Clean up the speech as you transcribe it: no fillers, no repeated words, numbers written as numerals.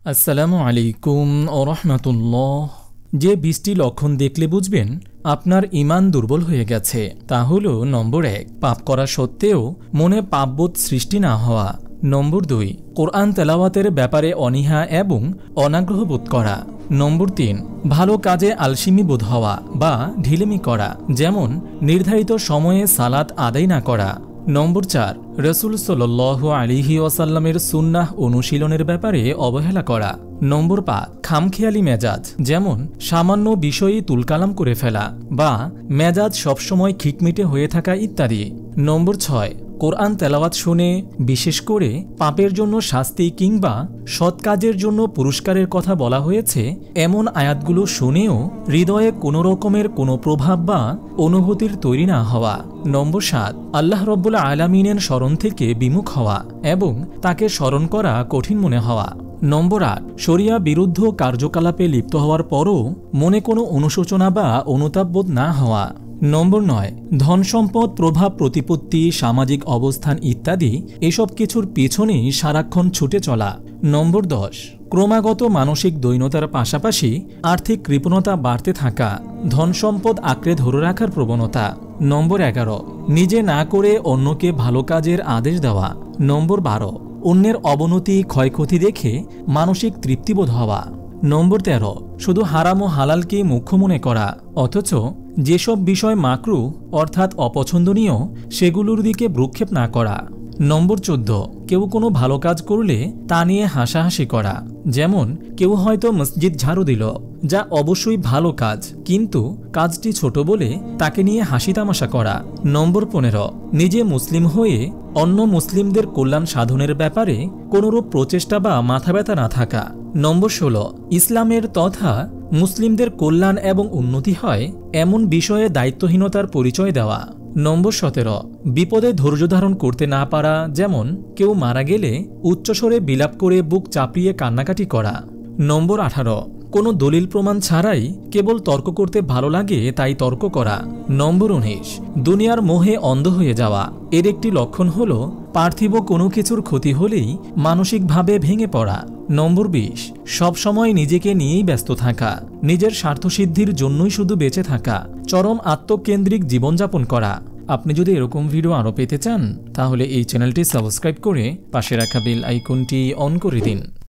আসসালামু আলাইকুম ও রহমতুল্লাহ। যে ২০টি লক্ষণ দেখলে বুঝবেন আপনার ঈমান দুর্বল হয়ে গেছে তা হল নম্বর ১, পাপ করা সত্ত্বেও মনে পাপবোধ সৃষ্টি না হওয়া। নম্বর ২, কোরআন তেলাওয়াতের ব্যাপারে অনীহা এবং অনাগ্রহ বোধ করা। নম্বর ৩, ভালো কাজে আলসিমি বোধ হওয়া বা ঢিলেমি করা, যেমন নির্ধারিত সময়ে সালাত আদায় না করা। নম্বর ৪, রসুল সাল্লাল্লাহু আলাইহি ওয়াসাল্লামের সুন্নাহ অনুশীলনের ব্যাপারে অবহেলা করা। নম্বর ৫, খামখেয়ালি মেজাজ, যেমন সামান্য বিষয়ে তুলকালাম করে ফেলা বা মেজাজ সবসময় খিটমিটে হয়ে থাকা ইত্যাদি। নম্বর ৬, কোরআন তেলাওয়াত শুনে বিশেষ করে পাপের জন্য শাস্তি কিংবা সৎ কাজের জন্য পুরস্কারের কথা বলা হয়েছে এমন আয়াতগুলো শুনেও হৃদয়ে কোনো রকমের কোনো প্রভাব বা অনুভূতির তৈরি না হওয়া। নম্বর ৭, আল্লাহ রব্বুল আলামিনের স্মরণ থেকে বিমুখ হওয়া এবং তাকে স্মরণ করা কঠিন মনে হওয়া। নম্বর ৮, শরিয়া বিরুদ্ধ কার্যকলাপে লিপ্ত হওয়ার পরও মনে কোনো অনুশোচনা বা অনুতাপবোধ না হওয়া। নম্বর ৯, ধন সম্পদ, প্রভাব প্রতিপত্তি, সামাজিক অবস্থান ইত্যাদি এসব কিছুর পেছনেই সারাক্ষণ ছুটে চলা। নম্বর ১০, ক্রমাগত মানসিক দৈন্যতার পাশাপাশি আর্থিক কৃপণতা বাড়তে থাকা, ধন সম্পদ আঁকড়ে ধরে রাখার প্রবণতা। নম্বর ১১, নিজে না করে অন্যকে ভালো কাজের আদেশ দেওয়া। নম্বর ১২, অন্যের অবনতি ক্ষয়ক্ষতি দেখে মানসিক তৃপ্তিবোধ হওয়া। নম্বর ১৩, শুধু হারাম ও হালালকে মুখ্য মনে করা, অথচ যেসব বিষয় মাকরু অর্থাৎ অপছন্দনীয় সেগুলোর দিকে ভ্রুক্ষেপ না করা। নম্বর ১৪, কেউ কোনো ভালো কাজ করলে তা নিয়ে হাসাহাসি করা, যেমন কেউ হয়তো মসজিদ ঝাড়ু দিল, যা অবশ্যই ভালো কাজ, কিন্তু কাজটি ছোট বলে তাকে নিয়ে হাসি তামাশা করা। নম্বর ১৫, নিজে মুসলিম হয়ে অন্য মুসলিমদের কল্যাণ সাধনের ব্যাপারে কোনোরূপ প্রচেষ্টা বা মাথা ব্যথা না থাকা। নম্বর ১৬, ইসলামের তথা মুসলিমদের কল্যাণ এবং উন্নতি হয় এমন বিষয়ে দায়িত্বহীনতার পরিচয় দেওয়া। নম্বর ১৭, বিপদে ধৈর্য ধারণ করতে না পারা, যেমন কেউ মারা গেলে উচ্চস্বরে বিলাপ করে বুক চাপড়িয়ে কান্নাকাটি করা। নম্বর ১৮, কোনো দলিল প্রমাণ ছাড়াই কেবল তর্ক করতে ভালো লাগে তাই তর্ক করা। নম্বর ১৯, দুনিয়ার মোহে অন্ধ হয়ে যাওয়া। এর একটি লক্ষণ হল পার্থিব কোনো কিছুর ক্ষতি হলেই মানসিকভাবে ভেঙে পড়া। নম্বর ২০, সবসময় নিজেকে নিয়েই ব্যস্ত থাকা, নিজের স্বার্থসিদ্ধির জন্যই শুধু বেঁচে থাকা, চরম আত্মকেন্দ্রিক জীবনযাপন করা। আপনি যদি এরকম ভিডিও আরও পেতে চান তাহলে এই চ্যানেলটি সাবস্ক্রাইব করে পাশে রাখা বেল আইকনটি অন করে দিন।